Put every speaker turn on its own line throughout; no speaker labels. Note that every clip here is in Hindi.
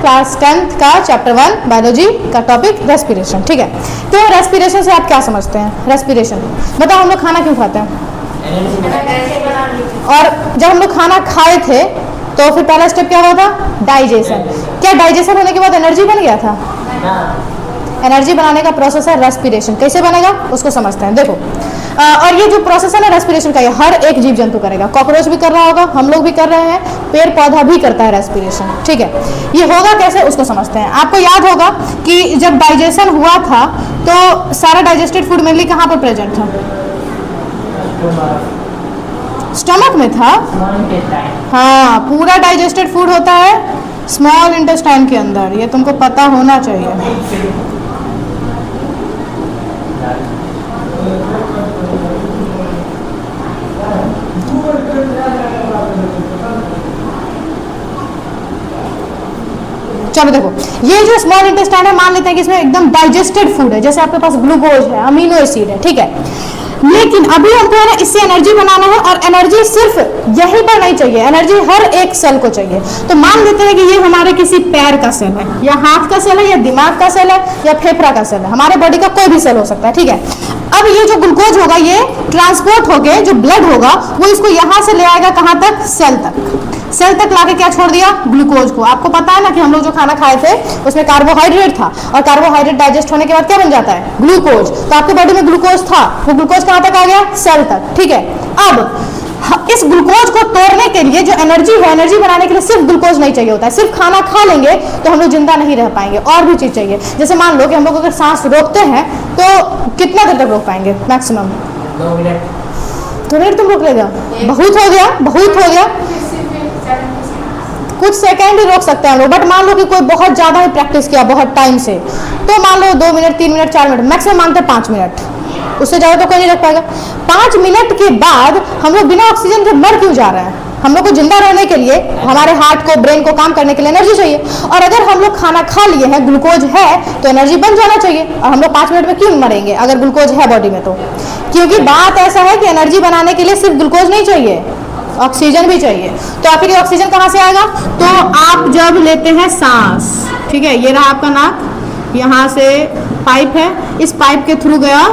क्लास 10th का चैप्टर 1 बायोलॉजी का टॉपिक रेस्पिरेशन। ठीक है, तो रेस्पिरेशन से आप क्या समझते हैं? रेस्पिरेशन बताओ, हम लोग खाना क्यों खाते हैं? और जब हम लोग खाना खाए थे तो फिर पहला स्टेप क्या हुआ था? डाइजेशन। क्या डाइजेशन होने के बाद एनर्जी बन गया था? एनर्जी बनाने का प्रोसेस है रेस्पिरेशन। कैसे बनेगा उसको समझते हैं। देखो और ये जो प्रोसेस है ना रेस्पिरेशन का, ये हर एक जीव जंतु करेगा। कॉकरोच भी कर रहा होगा, हम लोग भी कर रहे हैं, पेड़ पौधा भी करता है रेस्पिरेशन। ठीक है, ये होगा कैसे उसको समझते हैं। आपको याद होगा कि जब डाइजेशन हुआ था तो सारा डाइजेस्टेड फूड मेनली कहाँ पर प्रेजेंट था? स्टमक में था। हाँ, पूरा डाइजेस्टेड फूड होता है स्मॉल इंटेस्टाइन के अंदर, ये तुमको पता होना चाहिए। चलो देखो, ये जो स्मॉल इंटेस्टाइन है, मान लेते हैं कि इसमें एकदम डाइजेस्टेड फूड है, जैसे आपके पास ग्लूकोज है, अमीनो एसिड है। ठीक है, लेकिन अभी हमको है ना इससे एनर्जी बनाना है, और एनर्जी सिर्फ यहीं पर नहीं चाहिए, एनर्जी हर एक सेल को चाहिए। तो मान लेते हैं कि ये हमारे किसी पैर का सेल है, या हाथ का सेल है, या दिमाग का सेल है, या फेफड़ा का सेल है, हमारे बॉडी का कोई भी सेल हो सकता है। ठीक है, अब ये जो ग्लूकोज होगा ये ट्रांसपोर्ट होके जो ब्लड होगा वो इसको यहाँ से ले आएगा कहाँ तक? सेल तक। सेल तक लाके क्या छोड़ दिया? ग्लूकोज को। आपको पता है ना कि हम लोग जो खाना खाए थे उसमें कार्बोहाइड्रेट था, और कार्बोहाइड्रेट डाइजेस्ट होने के बाद क्या बन जाता है? ग्लूकोज। तो आपके बॉडी में ग्लूकोज था, वो ग्लूकोज कहाँ तक आ गया? सेल तक। ठीक है, अब इस ग्लूकोज को तोड़ने के लिए जो एनर्जी है, एनर्जी बनाने के लिए सिर्फ ग्लूकोज नहीं चाहिए होता है। सिर्फ खाना खा लेंगे तो हम लोग जिंदा नहीं रह पाएंगे, और भी चीज चाहिए। जैसे मान लो कि हम लोग अगर सांस रोकते हैं तो कितना देर तक रोक पाएंगे? Maximum
2 minute.
2 मिनट तुम रोक लेगा? बहुत हो गया, बहुत हो गया। कुछ सेकंड ही रोक सकते हैं हम लोग, बट मान लो कि कोई बहुत ज्यादा ही प्रैक्टिस किया बहुत टाइम से, तो मान लो 2 मिनट, 3 मिनट, 4 मिनट, मैक्सिमम मानते हैं 5 मिनट, उससे ज्यादा तो कोई नहीं रख पाएगा। 5 मिनट के बाद हम लोग बिना ऑक्सीजन के मर क्यों जा रहे हैं? हम लोग को जिंदा रहने के लिए, हमारे हार्ट को, ब्रेन को काम करने के लिए एनर्जी चाहिए, और अगर हम लोग खाना खा लिए हैं, ग्लूकोज है, तो एनर्जी बन जाना चाहिए। और हम लोग 5 मिनट में क्यों मरेंगे अगर ग्लूकोज है बॉडी में? तो क्योंकि बात ऐसा है कि एनर्जी बनाने के लिए सिर्फ ग्लूकोज नहीं चाहिए, ऑक्सीजन भी चाहिए। तो आखिर ये ऑक्सीजन कहाँ से आएगा? तो आप जब लेते हैं सांस, ठीक है, ये रहा आपका नाक, यहाँ से पाइप है, इस पाइप के थ्रू गया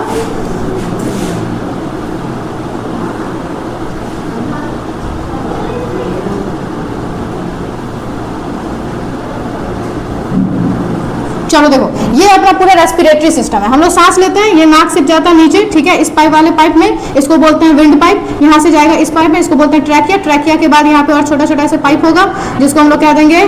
चलो देखो, ये अपना पूरा रेस्पिरेटरी सिस्टम है। हम लोग सांस लेते हैं, ये नाक से जाता है नीचे, ठीक है, इस पाइप वाले पाइप में, इसको बोलते हैं विंड पाइप। यहाँ से जाएगा इस पाइप में, इसको बोलते हैं ट्रैकिया। ट्रैकिया के बाद यहाँ पे और छोटा छोटा ऐसे पाइप होगा जिसको हम लोग क्या देंगे?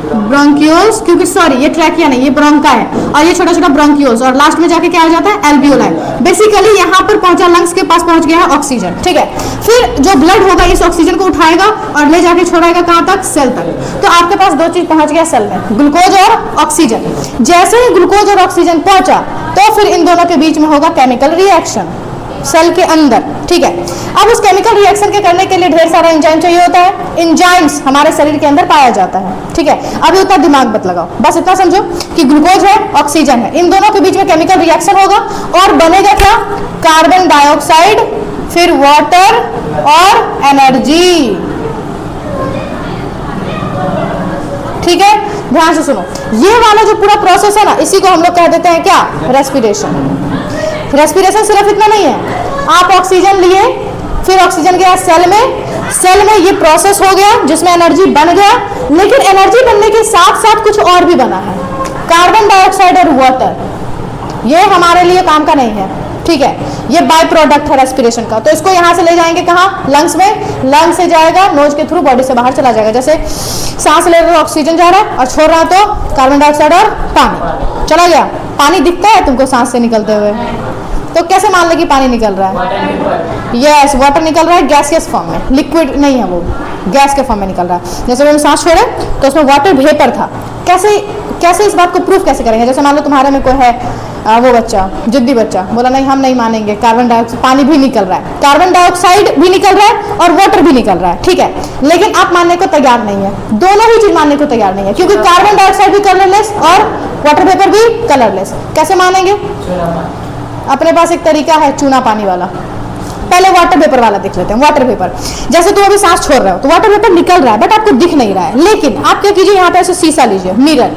ब्रोंकियोल्स, क्योंकि सॉरी ये ट्रैकिया नहीं, ये ब्रोंका है, और ये छोटा छोटा ब्रोंकियोल्स, और लास्ट में जाके क्या आ जाता है? एल्वियोलाई। बेसिकली यहाँ पर पहुंचा, लंग्स के पास पहुंच गया है ऑक्सीजन। ठीक है, फिर जो ब्लड होगा इस ऑक्सीजन को उठाएगा और ले जाके छोड़ेगा कहाँ तक? सेल तक। तो आपके पास 2 चीज पहुंच गया सेल में, ग्लूकोज और ऑक्सीजन। जैसे ही ग्लूकोज और ऑक्सीजन पहुंचा तो फिर इन दोनों के बीच में होगा केमिकल रिएक्शन सेल के अंदर। ठीक है, अब उस केमिकल रिएक्शन के करने के लिए ढेर सारा एंजाइम चाहिए होता है। एंजाइम्स हमारे शरीर के अंदर पाया जाता है। ठीक है, अभी उतना दिमाग मत लगाओ, बस इतना समझो कि ग्लूकोज है, ऑक्सीजन है, इन दोनों के बीच में केमिकल रिएक्शन होगा और बनेगा क्या? कार्बन डाइऑक्साइड, फिर वाटर और एनर्जी। ठीक है, ध्यान से सुनो, ये वाला जो पूरा प्रोसेस है ना, इसी को हम लोग कह देते हैं क्या? रेस्पिरेशन। रेस्पिरेशन सिर्फ इतना नहीं है, आप ऑक्सीजन लिए, फिर ऑक्सीजन गया सेल में, सेल में ये प्रोसेस हो गया जिसमें एनर्जी बन गया, लेकिन एनर्जी बनने के साथ साथ कुछ और भी बना है, कार्बन डाइऑक्साइड और वाटर। ये हमारे लिए काम का नहीं है। ठीक है, ये बाय प्रोडक्ट है रेस्पिरेशन का। तो इसको यहाँ से ले जाएंगे कहाँ? लंग्स में, लंग से जाएगा नोज के थ्रू बॉडी से बाहर चला जाएगा। जैसे सांस ले रहे हो ऑक्सीजन जा रहा है, और छोड़ रहा तो कार्बन डाइऑक्साइड और पानी चला गया। पानी दिखता है तुमको सांस से निकलते हुए, तो कैसे मान ले कि पानी निकल रहा है? यस, वाटर निकल रहा है गैसियस फॉर्म में, लिक्विड नहीं है, वो गैस के फॉर्म में निकल रहा है। जैसे हम सांस छोड़े तो उसमें वाटर वेपर था। कैसे इस बात को प्रूफ कैसे करेंगे? जैसे मान लो तुम्हारे में कोई है वो बच्चा, जिद्दी बच्चा, बोला नहीं हम नहीं मानेंगे, कार्बन डाइऑक्साइड, पानी भी निकल रहा है, कार्बन डाइऑक्साइड भी निकल रहा है और वाटर भी निकल रहा है। ठीक है, लेकिन आप मानने को तैयार नहीं है, दोनों ही चीज मानने को तैयार नहीं है, क्योंकि कार्बन डाइऑक्साइड भी कलरलेस और वाटर वेपर भी कलरलेस। कैसे मानेंगे? अपने पास एक तरीका है चूना पानी वाला, पहले वाटर वेपर वाला देख लेते हैं। वाटर वेपर, जैसे तुम अभी सांस छोड़ रहे हो तो वाटर वेपर निकल रहा है बट आपको दिख नहीं रहा है, लेकिन आप क्या कीजिए, यहाँ पे ऐसे शीशा लीजिए, मिरर,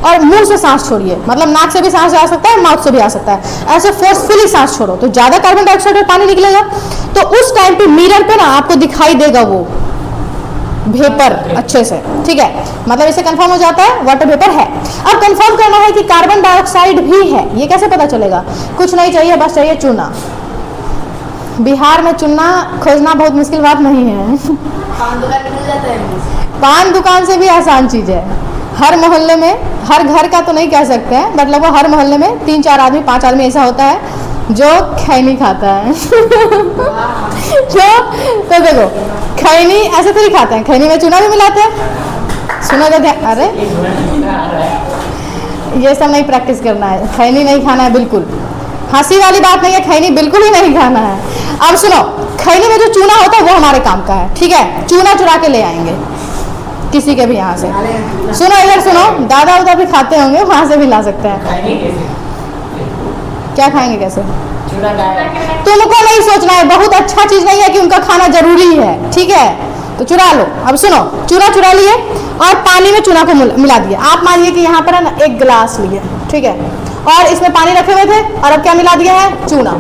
और मुंह से सांस छोड़िए, मतलब नाक से भी सांस जा सकता है, माउथ से भी आ सकता है, ऐसे फोर्सफुली सांस छोड़ो तो ज्यादा कार्बन डाइऑक्साइड और पानी निकलेगा। तो उस टाइम पे मिरर पे ना आपको दिखाई देगा वो वेपर अच्छे से, ठीक है, मतलब इसे कंफर्म हो जाता है वाटर वेपर है। अब कंफर्म करना है कि कार्बन डाइऑक्साइड भी है, ये कैसे पता चलेगा? कुछ नहीं चाहिए, बस चाहिए चूना। बिहार में चूना खोजना बहुत मुश्किल बात नहीं है।
पान दुकान मिल जाता है।
पान दुकान से भी आसान चीज है। हर मोहल्ले में, हर घर का तो नहीं कह सकते हैं, बट लगभग हर मोहल्ले में 3-4 आदमी 5 आदमी ऐसा होता है जो खैनी खाता है। तो देखो, खैनी ऐसे तो नहीं खाते हैं, खैनी में चूना भी मिलाते हैं। सुनो तो ध्यान, अरे ये सब नहीं प्रैक्टिस करना है, खैनी नहीं खाना है बिल्कुल, हंसी वाली बात नहीं है, खैनी बिल्कुल ही नहीं खाना है। अब सुनो, खैनी में जो चूना होता है वो हमारे काम का है, ठीक है, चूना चुरा के ले आएंगे किसी के भी यहाँ से। सुनो इधर सुनो, दादा उदा भी खाते होंगे, वहां से भी ला सकते हैं। क्या खाएंगे कैसे? तुमको नहीं सोचना है, बहुत अच्छा चीज नहीं है कि उनका खाना जरूरी है, ठीक है, तो चुरा लो। अब सुनो, चूना चुरा लिए और पानी में चूना को मिला दिए। आप मानिए कि यहाँ पर है ना 1 गिलास लिए, ठीक है, और इसमें पानी रखे हुए थे और अब क्या मिला दिया है? चूना।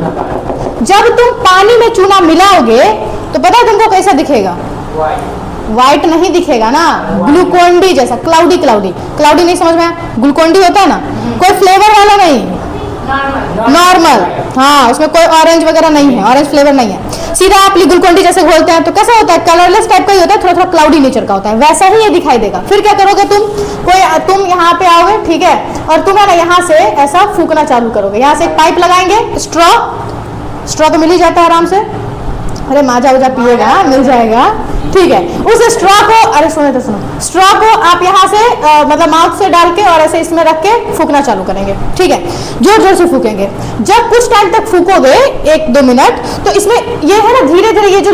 जब तुम पानी में चूना मिलाओगे तो पता है तुमको कैसा दिखेगा? व्हाइट नहीं दिखेगा ना, ग्लूकोन डी जैसा, क्लाउडी क्लाउडी। क्लाउडी नहीं समझ में आया? ग्लूकोन डी होता है ना, कोई फ्लेवर वाला नहीं, नॉर्मल, हाँ, उसमें कोई ऑरेंज वगैरह नहीं है, ऑरेंज फ्लेवर नहीं है, सीधा आप ग्लूकोन डी जैसे घोलते हैं तो कैसा होता है? कलरलेस टाइप का ही होता है, थोड़ा थोड़ा क्लाउडी नेचर का होता है, वैसा ही ये दिखाई देगा। फिर क्या करोगे तुम यहाँ पे आओगे, ठीक है, और तुम है ना यहाँ से ऐसा फूकना चालू करोगे, यहाँ से एक पाइप लगाएंगे, स्ट्रॉ तो मिल ही जाता है आराम से, अरे माजा वजा पिएगा मिल जाएगा, ठीक है। उस स्ट्रॉ को, अरे सुनो, स्ट्रॉ को आप यहाँ से मतलब माउथ से डाल के और ऐसे इसमें रख के फूकना चालू करेंगे, ठीक है, जोर जोर से फूकेंगे। जब कुछ टाइम तक फूकोगे, 1-2 मिनट, तो इसमें ये है ना धीरे धीरे ये जो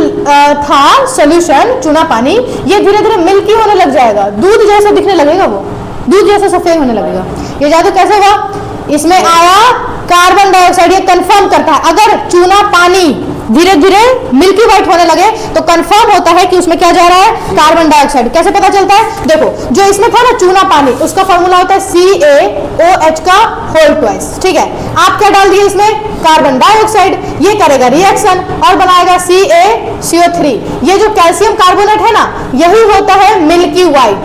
था सोल्यूशन चूना पानी, ये धीरे धीरे मिल्की होने लग जाएगा, दूध जैसा दिखने लगेगा, वो दूध जैसा सफेद होने लगेगा। ये जादू कैसे हुआ? इसमें आया कार्बन डाइऑक्साइड, ये कंफर्म करता है। अगर चूना पानी धीरे धीरे मिल्की व्हाइट होने लगे तो कंफर्म होता है कि उसमें क्या जा रहा है? Carbon dioxide. कैसे पता चलता है? देखो, जो इसमें था ना चूना पानी, उसका फॉर्मूला होता है CaOH का होल ट्वाइस, ठीक है। आप क्या डाल दिए इसमें? Carbon dioxide. ये करेगा रिएक्शन और बनाएगा CaCO3। ये जो कैल्शियम कार्बोनेट है ना, यही होता है मिल्की व्हाइट।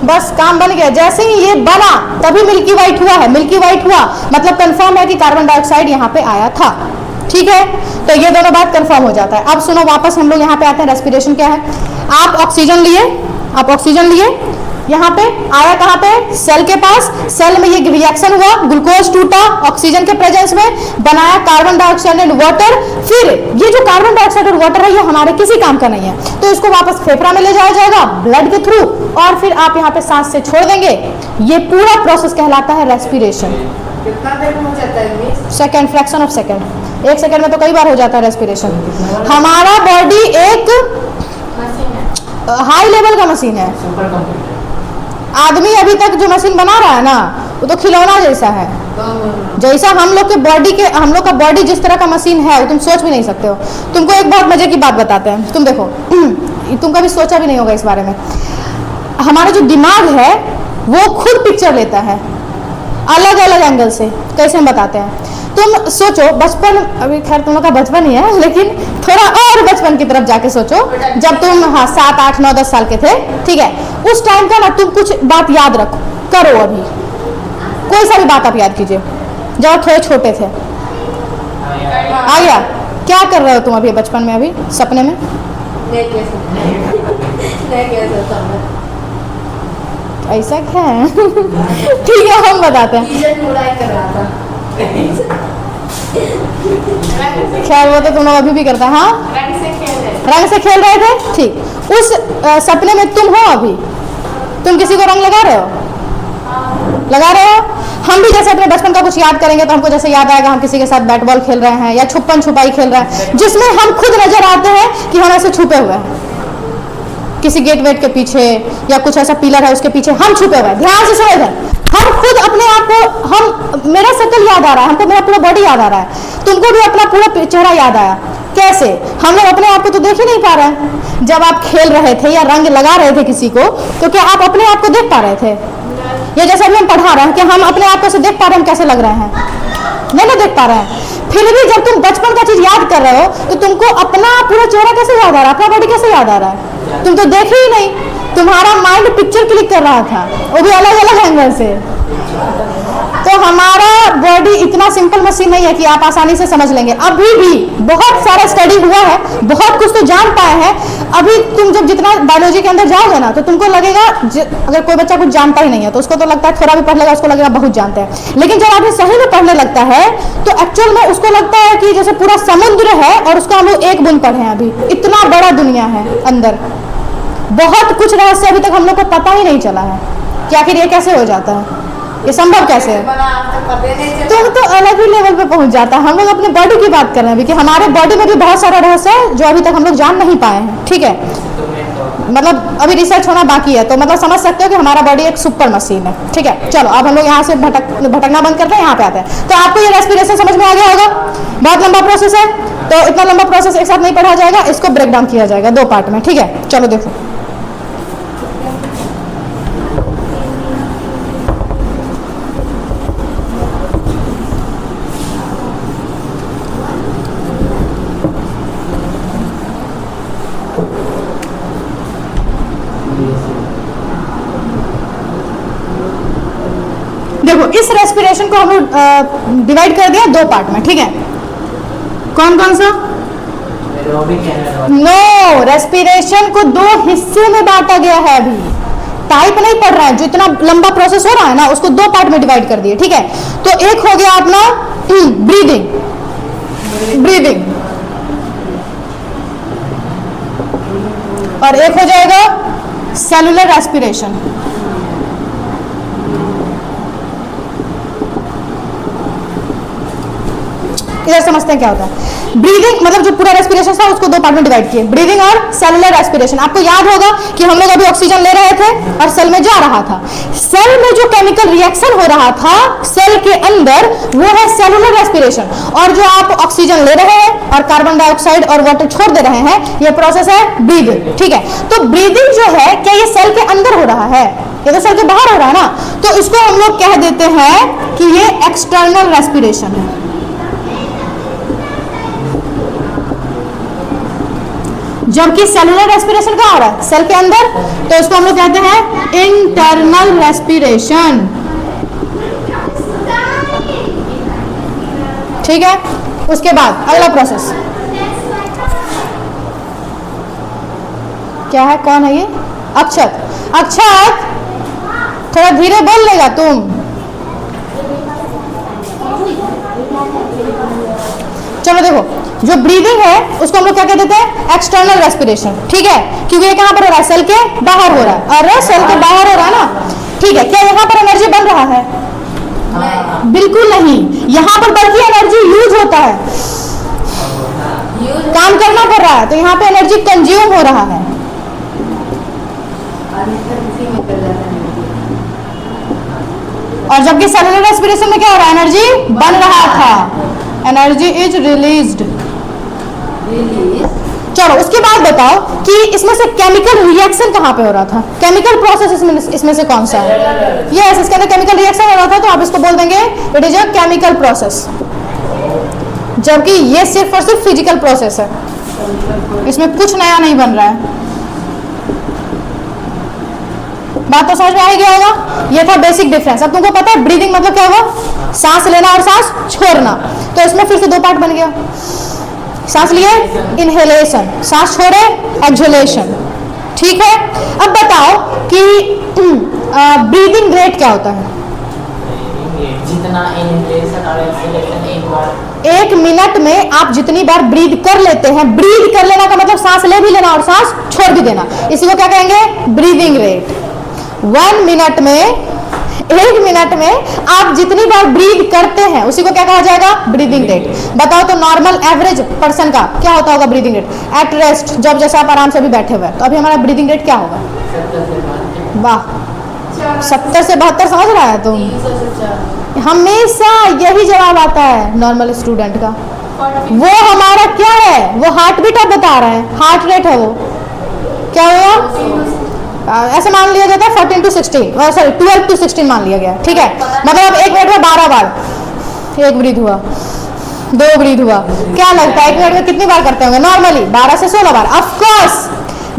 बस काम बन गया। जैसे ही ये बना तभी मिल्की व्हाइट हुआ है। मिल्की व्हाइट हुआ मतलब कंफर्म है कि कार्बन डाइऑक्साइड यहाँ पे आया था, ठीक है। तो ये दोनों बात कंफर्म हो जाता है। अब सुनो, वापस हम लोग यहाँ पे आते हैं। रेस्पिरेशन क्या है? आप ऑक्सीजन लिए, यहाँ पे आया कहाँ पे? सेल के पास। सेल में ये रिएक्शन हुआ, ग्लूकोज टूटा ऑक्सीजन के प्रेजेंस में, बनाया कार्बन डाइऑक्साइड एंड वाटर। फिर ये जो कार्बन डाइऑक्साइड और वाटर है ये हमारे किसी काम का नहीं है, तो इसको वापस फेफड़ा में ले जाया जाएगा ब्लड के थ्रू, और फिर आप यहाँ पे सांस से छोड़ देंगे। ये पूरा प्रोसेस कहलाता है रेस्पिरेशन।
कितना देर में हो जाता है?
Second, fraction of second. 1 second में तो कई बार हो जाता है रेस्पिरेशन। हमारा बॉडी एक हाई लेवल का मशीन है। आदमी अभी तक जो मशीन बना रहा है ना, वो तो खिलौना जैसा है। जैसा हम लोग का बॉडी जिस तरह का मशीन है, वो तुम सोच भी नहीं सकते हो। तुमको एक बहुत मजे की बात बताते हैं। तुम देखो, तुम कभी सोचा भी नहीं होगा इस बारे में। हमारा जो दिमाग है वो खुद पिक्चर लेता है अलग अलग एंगल से। कैसे हम बताते हैं? तुम सोचो, बचपन, अभी खैर तुम लोग का बचपन ही है, लेकिन थोड़ा और बचपन की तरफ जाके सोचो, जब तुम 7, 8, 9, 10 साल के थे, ठीक है, उस टाइम का ना तुम कुछ बात याद करो। अभी कोई सा भी बात आप याद कीजिए जब आप थोड़े छोटे थे। आ गया? क्या कर रहे हो तुम अभी बचपन में, अभी सपने में? ऐसा क्या है? ठीक है, हम बताते हैं। खैर वो तो तुम लोग अभी भी करता है। हाँ, रंग से खेल रहे थे, ठीक। उस सपने में तुम हो अभी, तुम किसी को रंग लगा रहे हो? हम भी जैसे अपने बचपन का कुछ याद करेंगे तो हमको जैसे याद आएगा हम किसी के साथ बैट बॉल खेल रहे हैं या छुपन छुपाई खेल रहे हैं, जिसमें हम खुद नजर आते हैं कि हम ऐसे छुपे हुए हैं किसी गेट वेट के पीछे, या कुछ ऐसा पिलर है उसके पीछे हम छुपे हुए हैं। ध्यान से समझ, हम खुद अपने आप को, मेरा शक्ल याद आ रहा है, हमको मेरा पूरा बॉडी याद आ रहा है, तुमको भी अपना पूरा चेहरा याद आया। कैसे? हम लोग अपने आप को तो देख ही नहीं पा रहे हैं। जब आप खेल रहे थे या रंग लगा रहे थे किसी को, तो क्या आप अपने आप को देख पा रहे थे? या जैसे अभी हम पढ़ा रहे हैं कि हम अपने आप को से देख पा रहे हैं हम कैसे लग रहे हैं? नहीं ना देख पा रहे हैं। फिर भी जब तुम बचपन का चीज याद कर रहे हो तो तुमको अपना पूरा चेहरा कैसे याद आ रहा है, अपना बॉडी कैसे याद आ रहा है? तुम तो देखे ही नहीं, तुम्हारा माइंड पिक्चर क्लिक कर रहा था, वो भी अलग अलग एंगल से। तो हमारा बॉडी इतना सिंपल मशीन नहीं है कि आप आसानी से समझ लेंगे। अभी भी बहुत सारा स्टडी हुआ है, बहुत कुछ तो जान पाए हैं। अभी तुम जब जितना बायोलॉजी के अंदर जाओगे ना, तो तुमको लगेगा अगर कोई बच्चा कुछ जानता ही नहीं है तो उसको तो लगता है थोड़ा भी पढ़ लेगा उसको लगेगा बहुत जानते हैं। लेकिन जब आदमी सही में पढ़ने लगता है तो एक्चुअल में उसको लगता है कि जैसे पूरा समुद्र है और उसको हम लोग एक बूंद पढ़े हैं। अभी इतना बड़ा दुनिया है अंदर, बहुत कुछ रहस्य अभी तक हम लोग को पता ही नहीं चला है कि आखिर ये कैसे हो जाता है, ये संभव कैसे है। तुम तो अलग ही लेवल पे पहुंच जाता है। हम लोग अपने बॉडी की बात कर रहे हैं कि हमारे बॉडी में भी बहुत सारा रहस्य है जो अभी तक हम लोग जान नहीं पाए हैं। ठीक है, मतलब अभी रिसर्च होना बाकी है, तो मतलब समझ सकते हो कि हमारा बॉडी एक सुपर मशीन है। ठीक है, चलो अब हम लोग यहाँ से भटकना बंद करते हैं, यहाँ पे आते हैं। तो आपको ये रेस्पिरेशन समझ में आ गया होगा, बहुत लंबा प्रोसेस है, तो इतना लंबा प्रोसेस एक साथ नहीं पढ़ा जाएगा, इसको ब्रेक डाउन किया जाएगा 2 पार्ट में। ठीक है, चलो देखो। देखो इस रेस्पिरेशन को हम लोग डिवाइड कर दिया 2 पार्ट में। ठीक है, कौन कौन सा? नो, रेस्पिरेशन को 2 हिस्से में बांटा गया है। अभी टाइप नहीं पढ़ रहा है, जो इतना लंबा प्रोसेस हो रहा है ना उसको 2 पार्ट में डिवाइड कर दिए। ठीक है, तो एक हो गया अपना ब्रीदिंग और एक हो जाएगा सेलुलर रेस्पिरेशन। इधर समझते हैं क्या होता है। ब्रीदिंग मतलब जो पूरा रेस्पिरेशन था उसको 2 पार्ट में डिवाइड किए, ब्रीदिंग और सेलुलर रेस्पिरेशन। आपको याद होगा कि हम लोग अभी ऑक्सीजन ले रहे थे और सेल में जा रहा था। सेल में जो केमिकल रिएक्शन हो रहा था सेल के अंदर, वो है सेलुलर रेस्पिरेशन। और जो आप ऑक्सीजन ले रहे हैं और कार्बन डाइऑक्साइड और वाटर छोड़ दे रहे हैं, ये प्रोसेस है ब्रीदिंग। ठीक है, तो ब्रीदिंग जो है क्या ये सेल के अंदर हो रहा है? ये तो सेल के बाहर हो रहा है ना, तो इसको हम लोग कह देते हैं कि ये एक्सटर्नल रेस्पिरेशन है। जबकि सेलुलर रेस्पिरेशन कहाँ हो रहा है? सेल के अंदर, तो इसको हम लोग कहते हैं इंटरनल रेस्पिरेशन। ठीक है, उसके बाद अगला प्रोसेस क्या है? कौन है ये? अक्षत। अक्षत थोड़ा धीरे बोल लेगा तुम। चलो देखो, जो ब्रीदिंग है उसको हम लोग क्या कहते हैं? External respiration. ठीक है, क्योंकि ये कहां पर हो रहा है? सेल के बाहर हो रहा है। अरे सेल के बाहर हो रहा है ना। ठीक है, क्या यहाँ पर एनर्जी बन रहा है? बिल्कुल नहीं, यहाँ पर बल्कि एनर्जी यूज होता है, काम करना पड़ रहा है, तो यहाँ पे एनर्जी कंज्यूम हो रहा है। और जबकि सेलुलर रेस्पिरेशन में क्या हो रहा है? एनर्जी बन रहा था, एनर्जी इज रिलीज्ड। चलो उसके बाद बताओ कि इसमें से केमिकल रिएक्शन कहाँ पे हो रहा था? केमिकल प्रोसेस इसमें से कौन सा है? यस, इसके अंदर केमिकल रिएक्शन हो रहा था, तो आप इसको बोल देंगे it is a chemical process. जबकि ये सिर्फ और सिर्फ फिजिकल प्रोसेस है, इसमें कुछ नया नहीं बन रहा है। बात तो समझ में आ गया होगा। ये था बेसिक डिफरेंस। अब तुमको पता है ब्रीदिंग मतलब क्या हुआ? सांस लेना और सांस छोड़ना। तो इसमें फिर से 2 पार्ट बन गया। सांस लिए इनहेलेशन, सांस छोड़े एक्सहेलेशन। ठीक है, अब बताओ कि ब्रीदिंग रेट क्या होता है?
जितना इनहेलेशन और एक्सहेलेशन एक बार
1 मिनट में आप जितनी बार ब्रीद कर लेते हैं, ब्रीद कर लेना का मतलब सांस ले भी लेना और सांस छोड़ भी देना, इसी को क्या कहेंगे? Breathing rate. 1 मिनट में, 1 मिनट में आप जितनी बार ब्रीद करते हैं उसी को क्या कहा जाएगा? Breathing rate. बताओ तो नॉर्मल एवरेज पर्सन का क्या होता होगा ब्रीदिंग रेट? एट रेस्ट, जब जैसे आप आराम से भी बैठे हुए हैं, तो अभी हमारा ब्रीदिंग रेट क्या होगा? वाह, 70 से 72 समझ रहा है तुम? हमेशा यही जवाब आता है नॉर्मल स्टूडेंट का। वो हमारा क्या है, वो हार्ट बीट आप बता रहे हैं, हार्ट रेट है वो, क्या हुआ ऐसे मान लिया जाता है 14 to 16 सॉरी 12 to 16 मान लिया गया, ठीक है। मतलब अब एक मिनट में 12 बार, एक ब्रीथ हुआ, दो ब्रीथ हुआ, क्या लगता है एक मिनट में कितनी बार करते होंगे नॉर्मली? 12 से 16 बार। Of course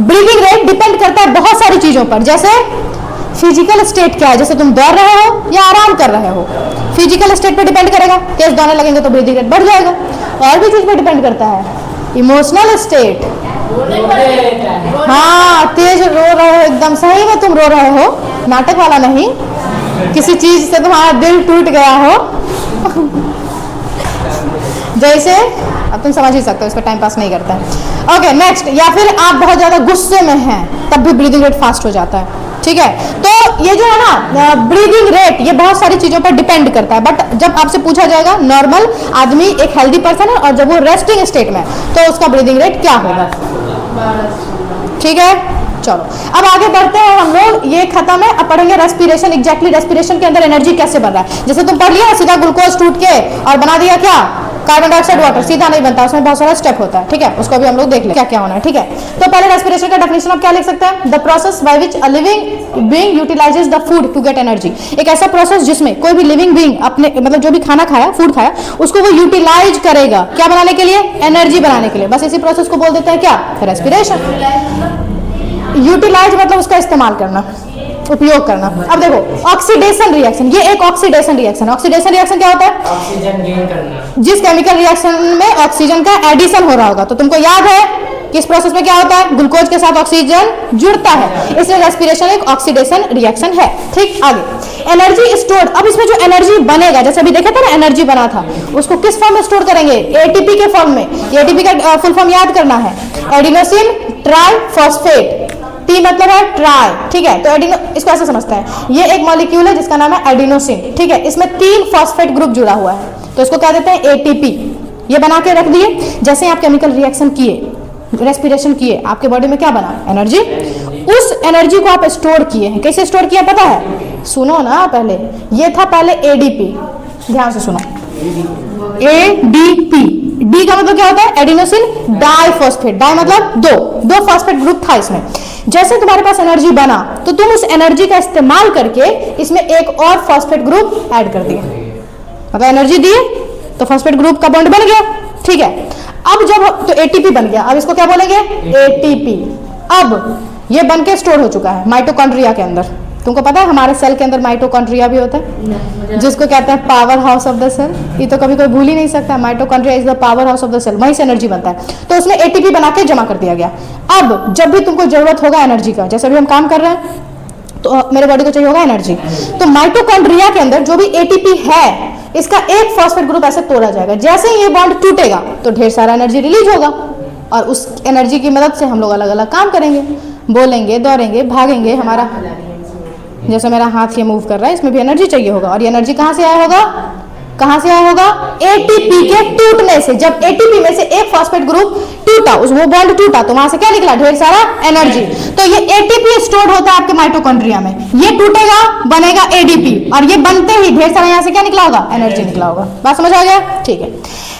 breathing rate depend करता है बहुत सारी चीजों पर, जैसे फिजिकल स्टेट क्या है, जैसे तुम दौड़ रहे हो या आराम कर रहे हो, फिजिकल स्टेट पे डिपेंड करेगा, तेज दौड़ने लगेंगे तो ब्रीदिंग रेट बढ़ जाएगा। और भी चीज पे डिपेंड करता है, इमोशनल स्टेट, हाँ तेज रो रहे हो, एकदम सही में तुम रो रहे हो, नाटक वाला नहीं, किसी चीज से तुम्हारा दिल टूट गया हो जैसे अब तुम समझ ही सकते हो, इसका टाइम पास नहीं करता है। ओके नेक्स्ट, या फिर आप बहुत ज्यादा गुस्से में हैं तब भी ब्रीदिंग रेट फास्ट हो जाता है, ठीक है। तो ये जो है ना ब्रीदिंग रेट, ये बहुत सारी चीजों पर डिपेंड करता है, बट जब आपसे पूछा जाएगा नॉर्मल आदमी एक हेल्दी पर्सन है और जब वो रेस्टिंग स्टेट में तो उसका ब्रीदिंग रेट क्या होगा, ठीक है। चलो अब आगे बढ़ते हैं हम लोग, ये खत्म है, अब पढ़ेंगे रेस्पिरेशन। एग्जैक्टली रेस्पिरेशन के अंदर एनर्जी कैसे बन रहा है, जैसे तुम पढ़ लिया सीधा ग्लूकोज टूट के और बना दिया क्या कार्बन डाइऑक्साइड वाटर, सीधा नहीं बनता, उसमें बहुत सारा स्टेप होता है, ठीक है। उसको भी हम लोग देख लें क्या क्या होना है, ठीक है। तो पहले रेस्पिरेशन का डेफिनेशन आप क्या लिख सकते हैं, the process by which a living being utilises the food to get energy. एक ऐसा प्रोसेस जिसमें कोई भी लिविंग बीइंग अपने मतलब जो भी खाना खाया, फूड खाया, उसको वो यूटिलाइज करेगा क्या बनाने के लिए, एनर्जी बनाने के लिए। बस इसी प्रोसेस को बोल देते हैं क्या, रेस्पिरेशन। यूटिलाइज मतलब उसका इस्तेमाल करना, उपयोग करना। अब देखो ऑक्सीडेशन रिएक्शन, ये एक ऑक्सीडेशन रिएक्शन है। ऑक्सीडेशन रिएक्शन क्या होता है,
ऑक्सीजन गेन करना,
जिस केमिकल रिएक्शन में ऑक्सीजन का एडिशन हो रहा होगा। तो तुमको याद है कि इस प्रोसेस में क्या होता है, ग्लूकोज के साथ ऑक्सीजन जुड़ता है, इसलिए रेस्पिरेशन एक ऑक्सीडेशन रिएक्शन है, ठीक। आगे एनर्जी स्टोर्ड, अब इसमें जो एनर्जी बनेगा, जैसे अभी देखा था ना एनर्जी बना था, उसको किस फॉर्म में स्टोर करेंगे, एटीपी के फॉर्म में। एटीपी का फुल फॉर्म याद करना है, एडिनोसिन ट्राइफॉस्फेट, टी मतलब है ट्राई, ठीक है। तो एडिनो, इसको ऐसे समझते हैं, ये एक मॉलिक्यूल है जिसका नाम है एडिनोसिन, ठीक है। इसमें 3 फॉस्फेट ग्रुप जुड़ा हुआ है, तो इसको क्या देते हैं, एटीपी। ये बना के रख दिए, जैसे आप केमिकल रिएक्शन किए, रेस्पिरेशन किए, आपके बॉडी में क्या बना, एनर्जी। उस एनर्जी को आप स्टोर किए हैं, कैसे स्टोर किया पता है, सुनो ना पहले, ये था पहले एडीपी, ध्यान से सुनो, एडीपी, डी का मतलब क्या होता है, एडिनोसिन डाइफॉस्फेट, डाई मतलब दो फॉस्फेट ग्रुप था इसमें। जैसे तुम्हारे पास एनर्जी बना तो तुम उस एनर्जी का इस्तेमाल करके इसमें एक और फॉस्फेट ग्रुप ऐड कर दिए, मतलब एनर्जी दिए तो फॉस्फेट ग्रुप का बॉन्ड बन गया, ठीक है। अब जब तो एटीपी बन गया, अब इसको क्या बोलेंगे, एटीपी। अब ये बन के स्टोर हो चुका है माइटोकॉन्ड्रिया के अंदर। तुमको पता है हमारे सेल के अंदर माइटोकॉन्ड्रिया भी होता है, जिसको कहते हैं power house of the cell. ये तो कभी कोई भूल ही नहीं सकता, mitochondria is the power house of the cell, वहीं से एनर्जी बनता है। तो उसमें एटीपी बना के जमा कर दिया गया। अब जब भी तुमको जरूरत होगा एनर्जी का, जैसे अभी हम काम कर रहे हैं तो मेरे बॉडी को चाहिए होगा एनर्जी, तो माइटोकॉन्ड्रिया के अंदर जो भी एटीपी है, इसका एक फॉस्फेट ग्रुप ऐसे तोड़ा जाएगा। जैसे ही ये बॉन्ड टूटेगा तो ढेर सारा एनर्जी रिलीज होगा, और उस एनर्जी की मदद से हम लोग अलग अलग काम करेंगे, बोलेंगे, दौड़ेंगे, भागेंगे। हमारा जैसे मेरा हाथ ये मूव कर रहा है, इसमें भी एनर्जी चाहिए होगा, और ये एनर्जी कहाँ से आया होगा, कहाँ से आया होगा, एटीपी के टूटने से। जब एटीपी में से एक फॉस्फेट ग्रुप टूटा, उस वो बॉन्ड टूटा, तो वहां से क्या निकला, ढेर सारा एनर्जी। तो ये एटीपी स्टोर्ड होता है आपके माइटोकॉन्ड्रिया में, ये टूटेगा बनेगा एडीपी, और ये बनते ही ढेर सारा यहाँ से क्या निकला होगा, एनर्जी निकला होगा। बात समझ आ गया, ठीक है।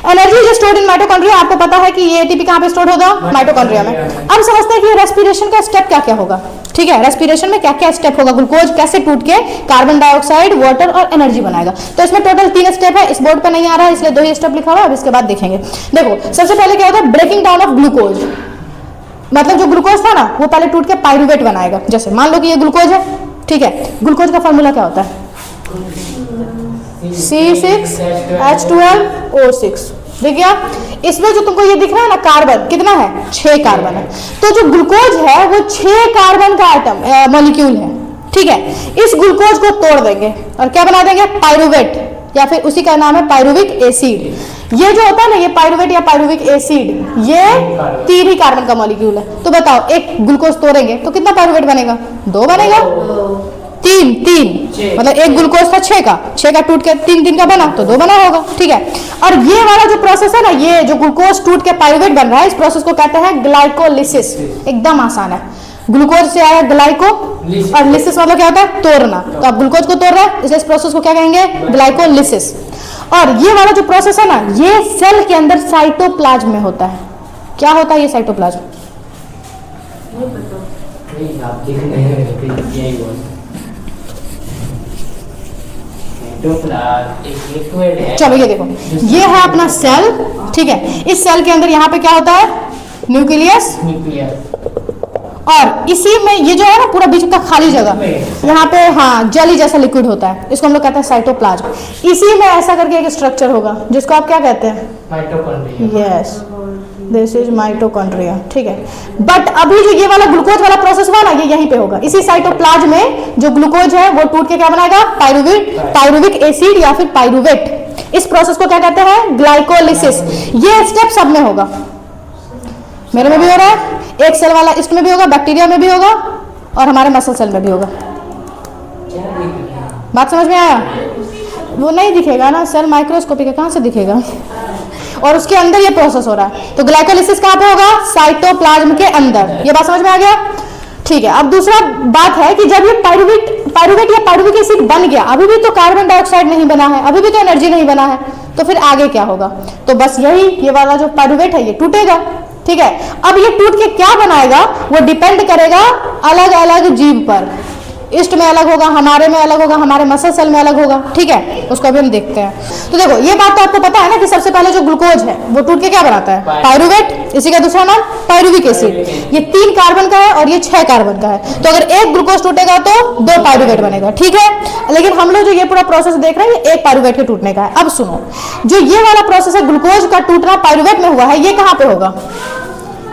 एनर्जी जो स्टोर्ड इन माइटोकॉन्ड्रिया, आपको पता है कि ये एटीपी कहाँ पे स्टोर होगा, माइटोकॉन्ड्रिया में। अब समझते हैं कि रेस्पिरेशन का स्टेप क्या क्या होगा, ठीक है। रेस्पिरेशन में क्या क्या स्टेप होगा, ग्लूकोज कैसे टूट के कार्बन डाइऑक्साइड, वाटर और एनर्जी बनाएगा। तो इसमें टोटल 3 स्टेप है, इस बोर्ड पे नहीं आ रहा है इसलिए 2 ही स्टेप लिखा हुआ है, अब इसके बाद देखेंगे। देखो सबसे पहले क्या होता है, ब्रेकिंग डाउन ऑफ ग्लूकोज, मतलब जो ग्लूकोज था ना वो पहले टूट के पाइरुवेट बनाएगा। जैसे मान लो कि ये ग्लूकोज है, ठीक है। ग्लूकोज का फॉर्मूला क्या होता है, C6H12O6। देखिए इसमें जो तुमको ये दिख रहा है ना कार्बन, कितना है, 6 कार्बन है। तो जो ग्लूकोज है वो 6 कार्बन का आइटम मॉलिक्यूल है, ठीक है। इस ग्लूकोज को तोड़ देंगे और क्या बना देंगे, पाइरुवेट, या फिर उसी का नाम है पाइरुविक एसिड। ये जो होता है ना, ये पाइरुवेट या पाइरुविक एसिड, ये 3 ही कार्बन का मॉलिक्यूल है। तो बताओ एक ग्लूकोज तोड़ेंगे तो कितना पाइरुवेट बनेगा, 2 बनेगा, 3 मतलब एक ग्लूकोज था 6 का टूट के 3 का बना तो 2 बना होगा, ठीक है। और ये वाला जो प्रोसेस है ना, ये जो ग्लूकोज टूट के पाइरुवेट बन रहा है, इस प्रोसेस को कहते हैं ग्लाइकोलिसिस। एकदम आसान है, ग्लूकोज से आया ग्लाइको, और लिसिस मतलब क्या होता है, तोड़ना। तो आप ग्लूकोज को तोड़ रहे हैं, इसलिए इस प्रोसेस को क्या कहेंगे, ग्लाइकोलिसिस। और ये वाला जो प्रोसेस है ना, ये सेल के अंदर साइटोप्लाज्म में होता है। क्या होता है ये साइटोप्लाज्म?
नहीं, आप दिख नहीं रहे, यही बोल। एक लिक्विड है।
चलो ये देखो, ये है अपना सेल, ठीक है। इस सेल के अंदर यहाँ पे क्या होता है? न्यूक्लियस। और इसी में ये जो है ना पूरा बीच का खाली जगह, यहाँ पे हाँ जेली जैसा लिक्विड होता है, इसको हम लोग कहते हैं साइटोप्लाज्म। इसी में ऐसा करके एक स्ट्रक्चर होगा जिसको आप क्या कहते हैं?
Mitochondria.
Yes, this is mitochondria, ठीक है। बट अभी जो ये वाला ग्लूकोज वाला प्रोसेस हुआ ना, ये यहीं पे होगा। इसी साइटोप्लाज्म में जो ग्लूकोज है वो टूट के क्या बनाएगा? पायरुविक एसिड या फिर पायरुवेट। इस प्रोसेस को क्या कहते हैं? ग्लाइकोलिसिस। ये स्टेप सब में होगा, मेरे में भी हो रहा है, एक सेल वाला इसमें भी होगा, बैक्टीरिया में भी होगा, और हमारे मसल सेल में भी होगा। बात समझ में आया? वो नहीं दिखेगा ना, सेल माइक्रोस्कोपी का कहाँ से दिखेगा? और उसके अंदर ये प्रोसेस हो रहा है। तो ग्लाइकोलिसिस कहाँ पे होगा? साइटोप्लाज्म के अंदर। ये बात समझ में आ गया? ठीक है। अब दूसरा बात है कि जब ये पायरुवेट या पायरुविक एसिड बन गया, अभी भी तो कार्बन डाइऑक्साइड नहीं बना है, अभी भी तो एनर्जी नहीं बना है, तो फिर आगे क्या होगा? तो बस यही, ये वाला जो पायरुवेट है ये टूटेगा, ठीक है। अब ये टूट के क्या बनाएगा वो डिपेंड करेगा अलग अलग जीव पर। ईस्ट में अलग होगा, हमारे में अलग होगा, हमारे मसल सेल में अलग होगा, ठीक है। उसको अभी हम देखते हैं। तो देखो ये बात तो आपको पता है ना कि सबसे पहले जो ग्लूकोज है वो टूट के क्या बनाता है? पायरुवेट। इसी का दूसरा नाम पायरुविक एसिड। ये 3 कार्बन का है और ये 6 कार्बन का है। तो अगर एक ग्लूकोज टूटेगा तो 2 पायरुवेट बनेगा, ठीक है। लेकिन हम लोग जो ये पूरा प्रोसेस देख रहे हैं ये एक पायरुवेट के टूटने का है। अब सुनो, जो ये वाला प्रोसेस है ग्लूकोज का टूटना पायरुवेट में हुआ है, ये कहाँ पे होगा?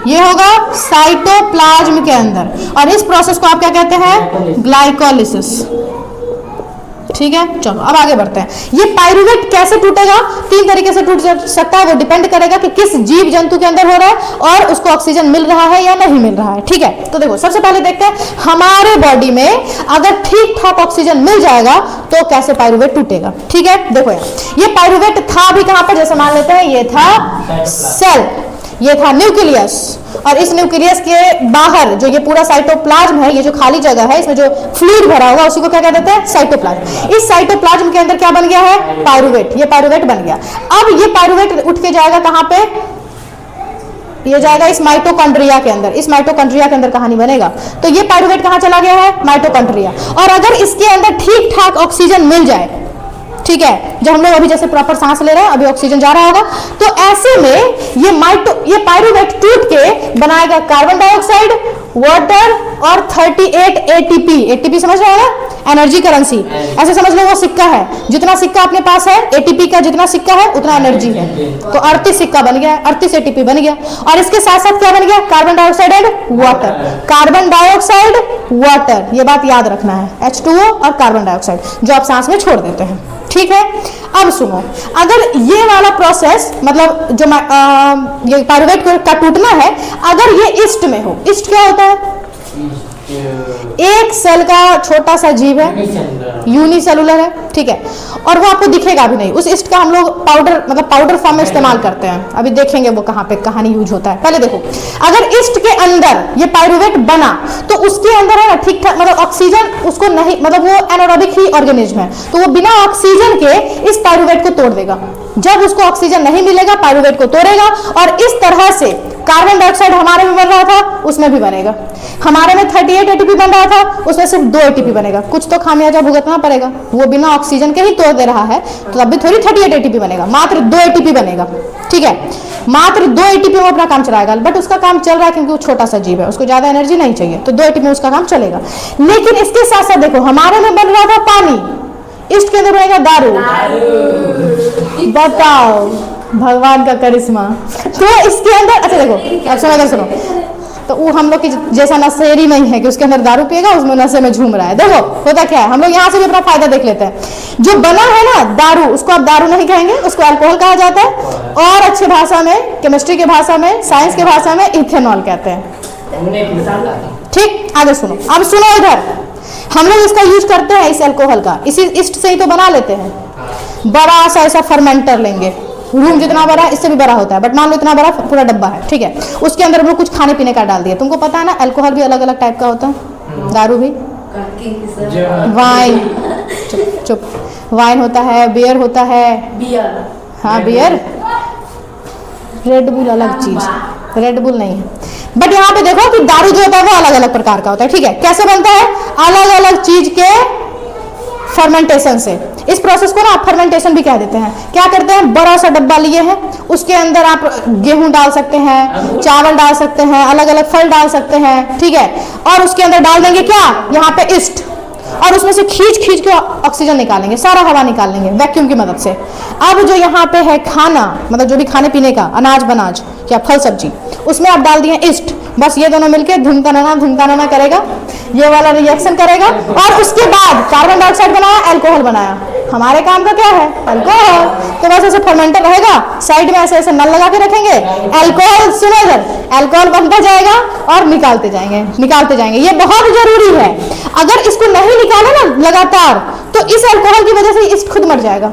ये होगा साइटोप्लाज्म के अंदर, और इस प्रोसेस को आप क्या कहते हैं? ग्लाइकोलिसिस, ठीक है। चलो अब आगे बढ़ते हैं। ये पायरुवेट कैसे टूटेगा? 3 तरीके से टूट सकता है, वो डिपेंड करेगा कि किस जीव जंतु के अंदर हो रहा है और उसको ऑक्सीजन मिल रहा है या नहीं मिल रहा है, ठीक है। तो देखो सबसे पहले देखते हैं हमारे बॉडी में अगर ठीक ठाक ऑक्सीजन मिल जाएगा तो कैसे पायरुवेट टूटेगा, ठीक है। देखो ये पायरुवेट था भी कहां पर? जैसे मान लेते हैं ये था सेल, ये था न्यूक्लियस, और इस न्यूक्लियस के बाहर जो ये पूरा साइटोप्लाज्म है, ये जो खाली जगह है, इसमें जो फ्लूइड भरा हुआ उसी को क्या कहते हैं? साइटोप्लाज्म। इस साइटोप्लाज्म के अंदर क्या बन गया है? पायरुवेट। ये पायरुवेट बन गया। अब ये पायरुवेट उठ के जाएगा कहां पे? ये जाएगा इस माइटोकॉन्ड्रिया के अंदर। इस माइटोकॉन्ड्रिया के अंदर कहानी बनेगा। तो ये पायरुवेट कहां चला गया है? माइटोकॉन्ड्रिया। और अगर इसके अंदर ठीक ठाक ऑक्सीजन मिल जाए, ठीक है, जो हम लोग अभी जैसे प्रॉपर सांस ले रहे हैं, अभी ऑक्सीजन जा रहा होगा, तो ऐसे में ये पायरुवेट टूट के बनाएगा कार्बन डाइऑक्साइड, वाटर और 38 एटीपी। एटीपी समझ रहे हैं? Energy currency. ऐसे समझ लो वो सिक्का है, जितना सिक्का अपने पास है एटीपी का जितना सिक्का है उतना एनर्जी है। तो 38 सिक्का बन गया, 38 एटीपी बन गया। और इसके साथ साथ क्या बन गया? Carbon dioxide and water. Carbon dioxide, water, ये बात याद रखना है, H2O और कार्बन डाइऑक्साइड जो आप सांस में छोड़ देते हैं, ठीक है। अब सुनो, अगर ये वाला प्रोसेस मतलब जो ये पायरुवेट का टूटना है, अगर ये ईस्ट में हो, ईस्ट क्या होता है? एक सेल का छोटा सा जीव है, यूनिसेलुलर है, ठीक है। और वो आपको दिखेगा भी नहीं। उस ईस्ट का हम लोग पाउडर मतलब पाउडर फॉर्म में इस्तेमाल करते हैं। अभी देखेंगे वो कहाँ पे कहानी यूज होता है। पहले देखो, अगर ईस्ट के अंदर ये पायरुवेट बना तो उसके अंदर है ना ठीक ठाक मतलब ऑक्सीजन उसको नहीं, मतलब वो एनारोबिक ही ऑर्गेनिज्म है, तो वो बिना ऑक्सीजन के इस पायरुवेट को तोड़ देगा। जब उसको ऑक्सीजन नहीं मिलेगा पायरुवेट को तोड़ेगा, और इस तरह से कार्बन डाइऑक्साइड हमारे में बन रहा था उसमें भी बनेगा। हमारे में 38 एटीपी बन रहा था, उसमें सिर्फ 2 एटीपी बनेगा। कुछ तो खामियाजा भुगतना पड़ेगा, वो बिना ऑक्सीजन के ही तोड़ दे रहा है, तो तब भी थोड़ी 38 एटीपी बनेगा, मात्र 2 एटीपी बनेगा, ठीक है। मात्र 2 एटीपी में अपना काम चलाएगा, बट उसका काम चल रहा है क्योंकि वो छोटा सा जीव है, उसको ज्यादा एनर्जी नहीं चाहिए, तो 2 एटीपी में उसका काम चलेगा। लेकिन इसके साथ साथ देखो, हमारे में बन रहा था पानी, ईस्ट के अंदर बनेगा दारू। बताओ भगवान का करिश्मा। तो इसके अंदर अच्छा देखो, अब सुनो, तो वो हम लोग की जैसा नशेरी नहीं है कि उसके अंदर दारू पिएगा उसमें नशे में झूम रहा है। देखो होता क्या है, हम लोग यहाँ से भी अपना फायदा देख लेते हैं। जो बना है ना दारू, उसको आप दारू नहीं कहेंगे, उसको अल्कोहल कहा जाता है, और अच्छे भाषा में, केमिस्ट्री की भाषा में, साइंस की भाषा में इथेनॉल कहते हैं। ठीक, आगे सुनो। अब सुनो इधर, हम लोग इसका यूज करते हैं इस अल्कोहल का, इसी ईस्ट से ही तो बना लेते हैं। बड़ा सा ऐसा फर्मेंटर लेंगे, रूम जितना बड़ा है इससे भी बड़ा होता है, बट मान लो इतना बड़ा पूरा डब्बा है, ठीक है। उसके अंदर हम लोग कुछ खाने पीने का डाल दिया। तुमको पता है ना अल्कोहल भी अलग अलग टाइप का होता है, दारू भी, वाइन, चुप वाइन होता है, बियर होता है।
बियर।
हाँ बियर, रेड बुल अलग चीज, रेड बुल नहीं है। बट यहाँ पे देखो कि दारू जो होता है वो अलग अलग प्रकार का होता है, ठीक है। कैसे बनता है? अलग अलग चीज के फर्मेंटेशन से। इस प्रोसेस को ना आप फर्मेंटेशन भी कह देते हैं। क्या करते हैं, बड़ा सा डब्बा लिए हैं, उसके अंदर आप गेहूं डाल सकते हैं, चावल डाल सकते हैं, अलग अलग फल डाल सकते हैं, ठीक है। और उसके अंदर डाल देंगे क्या, यहाँ पे ईस्ट, और उसमें से खींच खींच के ऑक्सीजन निकालेंगे, सारा हवा निकाल लेंगे वैक्यूम की मदद से। अब जो यहाँ पे है खाना, मतलब जो भी खाने पीने का अनाज बनाज या फल सब्जी, उसमें आप डाल दिए ईस्ट। बस ये दोनों मिलके धुमकनाना करेगा, ये वाला रिएक्शन करेगा, और उसके बाद कार्बन डाइऑक्साइड बनाया, अल्कोहल बनाया। हमारे काम का क्या है, अल्कोहल। तो बस ऐसे फर्मेंटर रहेगा, साइड में ऐसे ऐसे नल लगा के रखेंगे, अल्कोहल, सुनो इधर, अल्कोहल बनता जाएगा और निकालते जाएंगे। ये बहुत जरूरी है। अगर इसको नहीं निकाले ना लगातार, तो इस अल्कोहल की वजह से इस खुद मर जाएगा।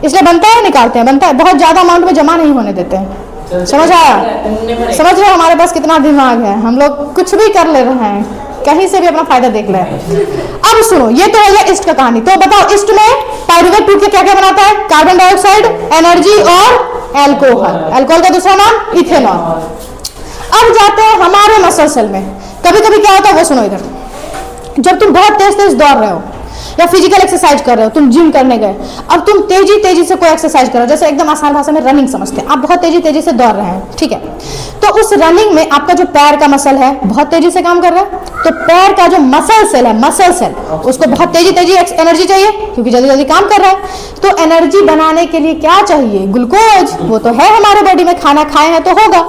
इसलिए बनता है, निकालते हैं, बनता है, बहुत ज्यादा अमाउंट में जमा नहीं होने देते हैं। समझ आया? समझ रहे हो हमारे पास कितना दिमाग है, हम लोग कुछ भी कर ले रहे हैं, कहीं से भी अपना फायदा देख ले। अब सुनो, ये तो हो गया ईस्ट का कहानी। तो बताओ ईस्ट में पाइरुवेट टूट के क्या क्या बनाता है, कार्बन डाइऑक्साइड, एनर्जी और अल्कोहल। अल्कोहल का दूसरा नाम इथेनॉल। अब जाते हैं हमारे मसल सेल में। कभी कभी क्या होता है वो सुनो इधर, जब तुम बहुत तेज तेज दौड़ रहे हो या फिजिकल एक्सरसाइज कर रहे हो, तुम जिम करने गए, अब तुम तेजी तेजी से कोई एक्सरसाइज कर रहे हो, जैसे एकदम आसान भाषा में रनिंग समझते हैं, आप बहुत तेजी तेजी से दौड़ रहे हैं, ठीक है। तो उस रनिंग में आपका जो पैर का मसल है बहुत तेजी से काम कर रहा है, तो पैर का जो मसल सेल है, मसल सेल, उसको बहुत तेजी तेजी एनर्जी चाहिए क्योंकि जल्दी जल्दी काम कर रहा है। तो एनर्जी बनाने के लिए क्या चाहिए, ग्लूकोज, वो तो है हमारे बॉडी में, खाना खाए हैं तो होगा,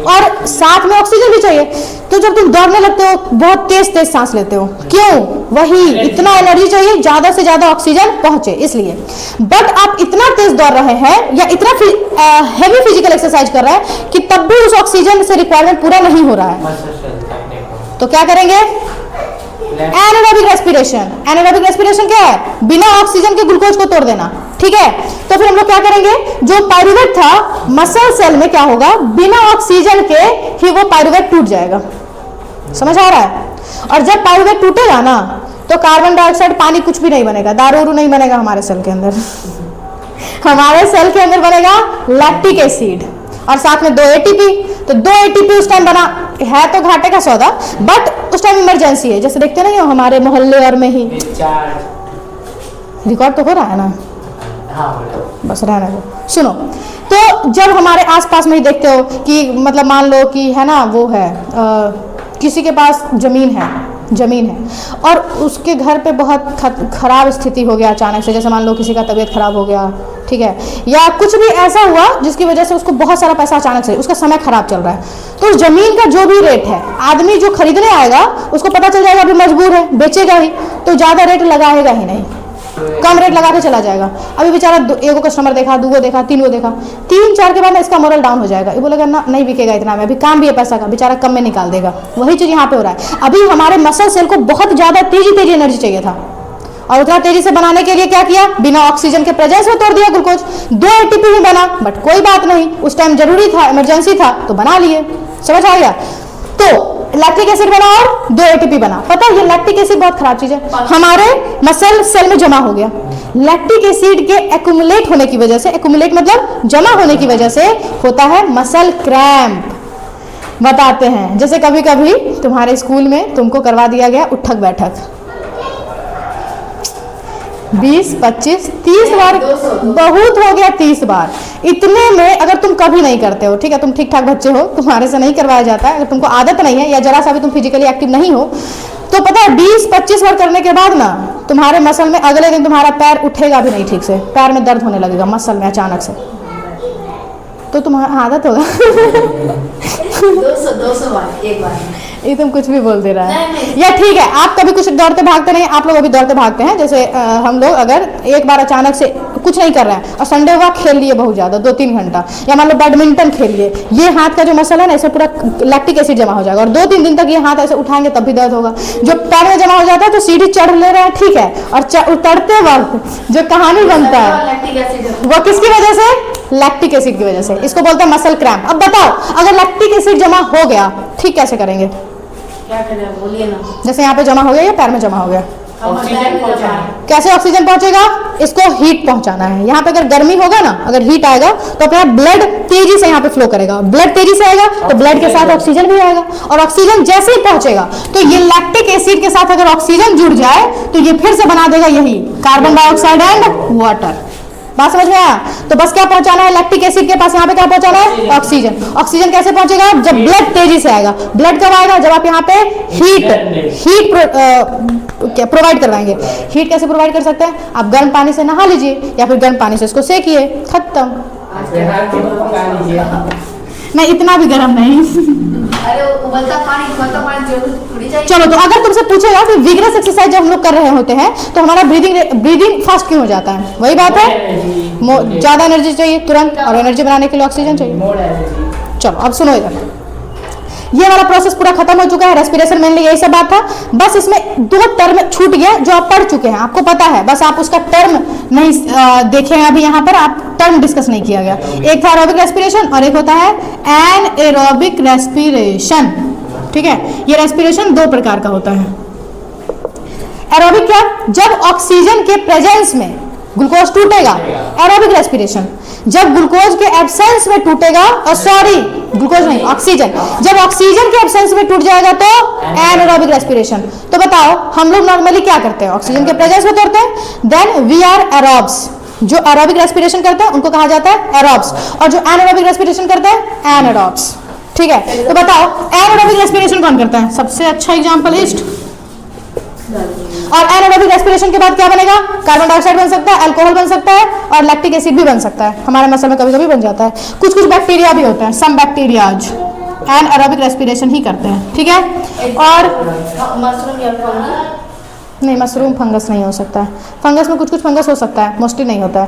और साथ में ऑक्सीजन भी चाहिए। तो जब तुम दौड़ने लगते हो बहुत तेज तेज सांस लेते हो, क्यों, वही इतना एनर्जी चाहिए, ज्यादा से ज्यादा ऑक्सीजन पहुंचे, इसलिए। बट आप इतना तेज दौड़ रहे हैं या इतना हेवी फिजिकल एक्सरसाइज कर रहे हैं कि तब भी उस ऑक्सीजन से रिक्वायरमेंट पूरा नहीं हो रहा है, तो क्या करेंगे, एनारोबिक रेस्पिरेशन। एनारोबिक रेस्पिरेशन क्या है, बिना ऑक्सीजन के ग्लूकोज को तोड़ देना, ठीक है। तो फिर हम लोग क्या करेंगे, जो पाइरुवेट था मसल सेल में क्या होगा, बिना ऑक्सीजन के ही वो पाइरुवेट टूट जाएगा। समझ आ रहा है? और जब पाइरुवेट टूटेगा ना, तो कार्बन डाइऑक्साइड, पानी, कुछ भी नहीं बनेगा, दारू नहीं बनेगा हमारे सेल के अंदर। हमारे सेल के अंदर बनेगा लैक्टिक एसिड और साथ में 2 ATP। तो 2 ATP उस टाइम बना है तो घाटे का सौदा, बट उस टाइम इमरजेंसी है, जैसे देखते नहीं हो हमारे मोहल्ले और में ही। रिकॉर्ड तो हो रहा है ना, बस रहने दो। सुनो, तो जब हमारे आसपास में ही देखते हो कि मतलब मान लो कि है ना, वो है किसी के पास जमीन है और उसके घर पे बहुत खराब स्थिति हो गया अचानक से, जैसे मान लो किसी का तबीयत खराब हो गया, ठीक है, या कुछ भी ऐसा हुआ जिसकी वजह से उसको बहुत सारा पैसा अचानक से, उसका समय खराब चल रहा है, तो उस जमीन का जो भी रेट है, आदमी जो खरीदने आएगा उसको पता चल जाएगा अभी मजबूर है, बेचेगा ही, तो ज़्यादा रेट लगाएगा ही नहीं, कम रेट लगा के चला जाएगा। अभी बेचारा एगो कस्टमर देखा, 2 देखा, 3 देखा, 3-4 के बाद इसका मोरल डाउन हो जाएगा, ये बोलेगा ना नहीं बिकेगा इतना में, अभी काम भी है पैसा का, बेचारा कम में निकाल देगा। वही चीज़ यहाँ पे हो रहा है। अभी हमारे मसल सेल को बहुत ज़्यादा तेजी एनर्जी चाहिए था, और उतना तेजी से बनाने के लिए क्या किया, बिना ऑक्सीजन के प्रेजेंस में तोड़ दिया ग्लूकोज। 2 ATP भी बना, बट कोई बात नहीं, उस टाइम जरूरी था, इमरजेंसी था, तो बना लिए। समझ आ गया? तो लैक्टिक एसिड बना और 2 ATP बना। पता है ये लैक्टिक एसिड बहुत खराब चीज है, हमारे मसल सेल में जमा हो गया। लैक्टिक एसिड के एक्यूमुलेट होने की वजह से, एक्यूमुलेट मतलब जमा होने की वजह से होता है मसल क्रैम्प। बताते हैं, जैसे कभी कभी तुम्हारे स्कूल में तुमको करवा दिया गया उठक बैठक, 20, 25, 30 बार, बहुत हो गया 30 बार। इतने में अगर तुम कभी नहीं करते हो, ठीक है, तुम ठीक ठाक बच्चे हो, तुम्हारे से नहीं करवाया जाता है, अगर तुमको आदत नहीं है या जरा सा भी तुम फिजिकली एक्टिव नहीं हो, तो पता है 20-25 बार करने के बाद ना तुम्हारे मसल में अगले दिन तुम्हारा पैर उठेगा भी नहीं ठीक से, पैर में दर्द होने लगेगा मसल में अचानक से, तो तुम्हारा आदत होगा।
200 बार एक बार
ये तुम कुछ भी बोल दे रहा है। या ठीक है, आप कभी कुछ दौड़ते भागते नहीं, आप लोग अभी दौड़ते भागते हैं, जैसे हम लोग अगर एक बार अचानक से कुछ नहीं कर रहे हैं और संडे हुआ खेल लिए बहुत ज़्यादा 2-3 घंटा, या मान लो बैडमिंटन खेल लिए, ये हाथ का जो मसल है ना इसमें पूरा लैक्टिक एसिड जमा हो जाएगा, और 2-3 दिन तक ये हाथ ऐसे उठाएंगे तब भी दर्द होगा। जो पैर में जमा हो जाता है तो सीढ़ी चढ़ ले रहे हैं, ठीक है, और उतरते वक्त जो कहानी बनता है वो किसकी वजह से, लैक्टिक एसिड की वजह से, इसको बोलते हैं मसल क्रैम्प। अब बताओ, अगर लैक्टिक एसिड जमा हो गया, ठीक कैसे करेंगे,
क्या करें बोलिए ना।
जैसे यहाँ पे जमा हो गया या पैर में जमा हो गया,
ऑक्सीजन पहुंचाना।
कैसे ऑक्सीजन पहुंचेगा? इसको हीट पहुंचाना है। यहाँ पे अगर गर्मी होगा ना, अगर हीट आएगा तो अपना ब्लड तेजी से यहाँ पे फ्लो करेगा, ब्लड तेजी से आएगा तो ब्लड के साथ ऑक्सीजन भी आएगा, और ऑक्सीजन जैसे ही पहुंचेगा तो ये लैक्टिक एसिड के साथ अगर ऑक्सीजन जुड़ जाए तो ये फिर से बना देगा यही कार्बन डाइऑक्साइड एंड वाटर। बात समझ में आया? तो बस क्या पहुंचाना है लैक्टिक एसिड के पास, यहाँ पे क्या पहुंचाना है? ऑक्सीजन। ऑक्सीजन कैसे पहुंचेगा? जब ब्लड तेजी से आएगा। ब्लड कब आएगा? जब आप यहाँ पे हीट प्रोवाइड करवाएंगे। हीट कैसे प्रोवाइड कर सकते हैं? आप गर्म पानी से नहा लीजिए या फिर गर्म पानी से इसको सेकिए, खत्म। नहीं, इतना भी गर्म नहीं।
अरे उबलता पानी जरूर थोड़ी चाहिए।
चलो, तो अगर तुमसे पूछेगा कि विग्रस एक्सरसाइज जब हम लोग कर रहे होते हैं तो हमारा ब्रीदिंग फास्ट क्यों हो जाता है? वही बात है, ज्यादा एनर्जी चाहिए तुरंत, और एनर्जी बनाने के लिए ऑक्सीजन चाहिए। चलो अब सुनो इधर, ये वाला प्रोसेस पूरा खत्म हो चुका है। रेस्पिरेशन मेनली यही सब बात था। बस इसमें दो टर्म छूट गया जो आप पढ़ चुके हैं, आपको पता है, बस आप उसका टर्म नहीं देखे हैं अभी। यहाँ पर आप टर्म डिस्कस नहीं किया गया। एक था एरोबिक रेस्पिरेशन और एक होता है एनएरोबिक रेस्पिरेशन। ठीक है, ये रेस्पिरेशन दो प्रकार का होता है। एरोबिक क्या? जब ऑक्सीजन के प्रेजेंस में ग्लूकोज टूटेगा, एरोबिक रेस्पिरेशन। जब ग्लूकोज के एब्सेंस में टूटेगा, सॉरी ग्लूकोज नहीं, ऑक्सीजन, जब ऑक्सीजन के एब्सेंस में टूट जाएगा तो एनारोबिक रेस्पिरेशन। तो बताओ, हम लोग नॉर्मली क्या करते हैं? ऑक्सीजन के प्रेजेंस में तोड़ते हैं, देन वी आर एरोब्स। जो एरोबिक रेस्पिरेशन करते हैं उनको कहा जाता है एरोब्स, और जो एनारोबिक रेस्पिरेशन करते हैं एनारोब्स। ठीक है, तो बताओ एनारोबिक रेस्पिरेशन कौन करता है? सबसे अच्छा एग्जांपलिस्ट। और एनारोबिक रेस्पिरेशन के बाद क्या बनेगा? कार्बन डाइऑक्साइड बन सकता है, अल्कोहल बन सकता है, और लैक्टिक एसिड भी बन सकता है। हमारे मसल में कभी कभी बन जाता है। कुछ कुछ बैक्टीरिया भी होते हैं, सम बैक्टीरियाज एनारोबिक रेस्पिरेशन ही करते हैं। ठीक है, और
मशरूम या फंगी?
नहीं, मशरूम फंगस नहीं हो सकता है। फंगस में कुछ कुछ फंगस हो सकता है, मोस्टली नहीं होता है।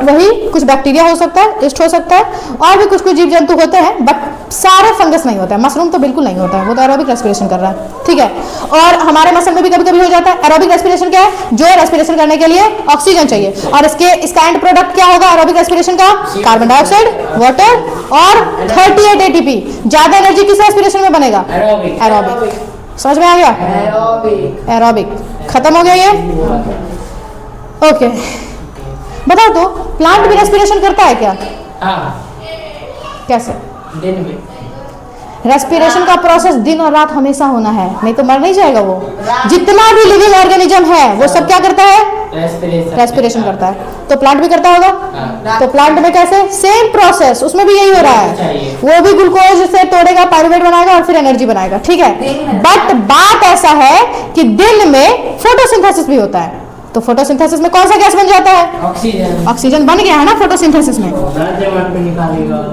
वही कुछ बैक्टीरिया हो सकता है, ईस्ट हो सकता है, और भी कुछ कुछ जीव जंतु होते हैं, बट सारे फंगस नहीं होता है। मशरूम तो बिल्कुल नहीं होता है, वो तो एरोबिक रेस्पिरेशन कर रहा है। ठीक है, और हमारे मसल में भी कभी कभी हो जाता है। एरोबिक रेस्पिरेशन क्या है? जो रेस्पिरेशन करने के लिए ऑक्सीजन चाहिए, और इसका एंड प्रोडक्ट क्या होगा एरोबिक रेस्पिरेशन का? कार्बन डाइऑक्साइड, वाटर और 38 ATP। ज्यादा एनर्जी किस रेस्पिरेशन में बनेगा? एरोबिक। समझ में आ गया? एरोबिक खत्म हो गया ये। ओके, बताओ तो प्लांट भी रेस्पिरेशन करता है क्या? कैसे?
दिन में
रेस्पिरेशन का प्रोसेस दिन और रात हमेशा होना है, नहीं तो मर नहीं जाएगा वो। जितना भी लिविंग ऑर्गेनिज्म है वो सब क्या करता है? रेस्पिरेशन करता है। तो प्लांट भी करता होगा। तो प्लांट में कैसे? सेम प्रोसेस, उसमें भी यही हो रहा है। वो भी ग्लूकोज से तोड़ेगा, पायरुवेट बनाएगा और फिर एनर्जी बनाएगा। ठीक है, बट बात ऐसा है कि दिन में फोटोसिंथेसिस भी होता है। तो फोटोसिंथेसिस में कौन सा गैस बन जाता है?
ऑक्सीजन।
ऑक्सीजन बन गया है ना फोटोसिंथेसिस में।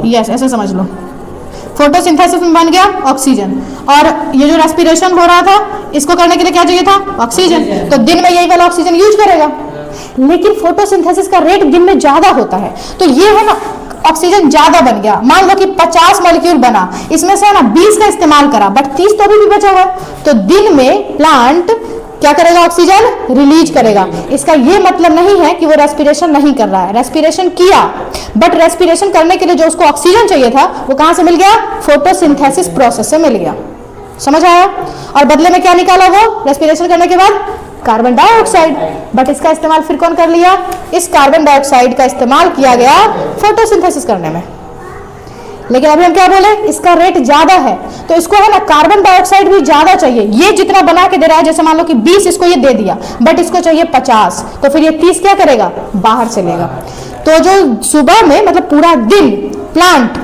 यस, ऐसे समझ लो, फोटोसिंथेसिस में बन गया ऑक्सीजन। और ये जो रेस्पिरेशन हो रहा था, इसको करने के लिए क्या चाहिए था? ऑक्सीजन। तो दिन में यही वाला ऑक्सीजन यूज करेगा, लेकिन फोटोसिंथेसिस का रेट दिन में ज्यादा होता है। तो ये है ना, ऑक्सीजन ज्यादा बन गया। मान लो कि 50 मॉलिक्यूल बना, इसमें से ना 20 का इस्तेमाल करा, बट 30 तो अभी भी बचा हुआ। तो दिन में प्लांट क्या करेगा? ऑक्सीजन रिलीज करेगा। इसका ये मतलब नहीं है कि वो रेस्पिरेशन नहीं कर रहा है, रेस्पिरेशन किया, बट रेस्पिरेशन करने के लिए जो उसको ऑक्सीजन चाहिए था वो कहां से मिल गया? फोटोसिंथेसिस प्रोसेस से मिल गया। समझ आया? और बदले में क्या निकाला वो रेस्पिरेशन करने के बाद? Carbon dioxide. बट इसका इस्तेमाल फिर कौन कर लिया? इस कार्बन डाइऑक्साइड का इस्तेमाल किया गया फोटोसिंथेसिस करने में। लेकिन अभी हम क्या बोले? इसका रेट ज्यादा है, तो इसको है ना कार्बन डाइऑक्साइड भी ज्यादा चाहिए। ये जितना बना के दे रहा है, जैसे मान लो कि 20 इसको ये दे दिया, बट इसको चाहिए 50, तो फिर ये 30 क्या करेगा? बाहर से लेगा। तो जो सुबह में मतलब पूरा दिन प्लांट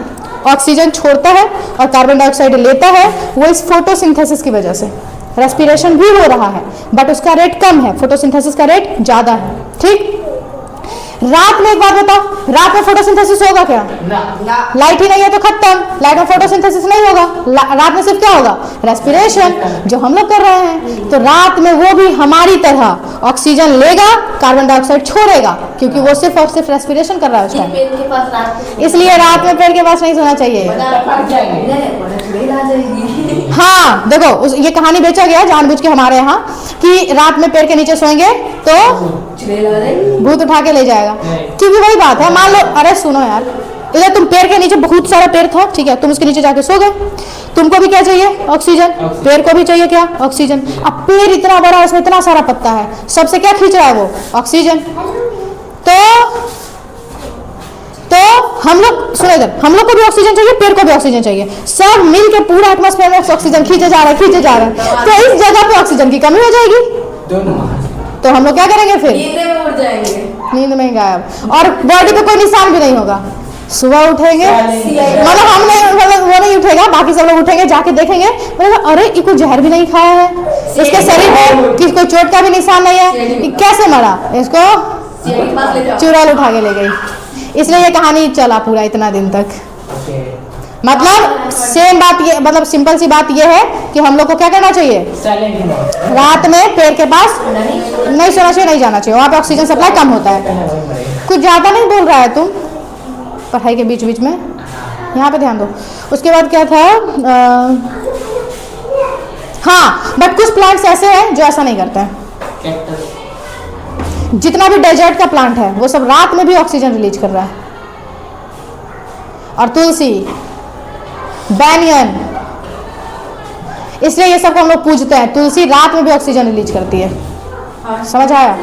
ऑक्सीजन छोड़ता है और कार्बन डाइऑक्साइड लेता है, वो इस फोटोसिंथेसिस की वजह से। रेस्पिरेशन भी हो रहा है, बट उसका रेट कम है, फोटोसिंथेसिस का रेट ज्यादा है। ठीक, रात में एक बात बताओ, रात में फोटोसिंथेसिस होगा क्या? लाइट ही नहीं है तो खत्म, लाइट में फोटोसिंथेसिस नहीं होगा। रात में सिर्फ क्या होगा? रेस्पिरेशन, जो हम लोग कर रहे हैं। तो रात में वो भी हमारी तरह ऑक्सीजन लेगा, कार्बन डाइऑक्साइड छोड़ेगा, क्योंकि वो सिर्फ और सिर्फ रेस्पिरेशन कर रहा है उस टाइम। इसलिए रात में पेड़ के पास नहीं सोना चाहिए। हाँ देखो, ये कहानी बेचा गया जानबूझ के हमारे यहाँ कि रात में पेड़ के नीचे सोएंगे तो भूत उठा के ले जाएगा। क्योंकि वही बात है, मान लो, अरे सुनो यार, इधर तुम पेड़ के नीचे बहुत सारा पेड़ था, ठीक है, तुम उसके नीचे जाके सो गए, तुमको भी क्या चाहिए? ऑक्सीजन। पेड़ को भी चाहिए क्या? ऑक्सीजन। अब पेड़ इतना बड़ा है, उसमें इतना सारा पत्ता है, सबसे क्या खींच रहा है वो? ऑक्सीजन। तो हम लोग सुनो इधर, हम लोग को भी ऑक्सीजन चाहिए, पेड़ को भी ऑक्सीजन चाहिए, सब मिल के पूरा एटमॉस्फेयर में ऑक्सीजन खींचे जा रहा है, तो इस जगह पे ऑक्सीजन की कमी हो जाएगी,
दोनों
तो हम लोग क्या करेंगे फिर?
नींद में उड़ जाएंगे।
नींद में गायब, और बॉडी पे कोई निशान भी नहीं होगा। सुबह उठेंगे, मतलब हम नहीं, मतलब वो नहीं उठेगा, बाकी सब लोग उठेंगे, जाके देखेंगे, मतलब अरे ये कोई जहर भी नहीं खाया है, इसके शरीर में कोई चोट का भी निशान नहीं है, ये कैसे मरा? इसको चुड़ैल उठा के ले गई। इसलिए ये कहानी चला पूरा इतना दिन तक। मतलब सेम बात ये, मतलब सिंपल सी बात ये है कि हम लोग को क्या करना चाहिए? रात में पेड़ के पास नहीं सोना चाहिए, नहीं जाना चाहिए, वहाँ पे ऑक्सीजन सप्लाई कम होता है। कुछ ज़्यादा नहीं बोल रहा है तुम पढ़ाई के बीच बीच में, यहाँ पे ध्यान दो। उसके बाद क्या था? हाँ, बट कुछ प्लांट्स ऐसे हैं जो ऐसा नहीं करते हैं। जितना भी डेजर्ट का प्लांट है वो सब रात में भी ऑक्सीजन रिलीज कर रहा है। और तुलसी, बैनियन, इसलिए ये सब हम लोग पूजते हैं। तुलसी रात में भी ऑक्सीजन रिलीज करती है। समझ आया?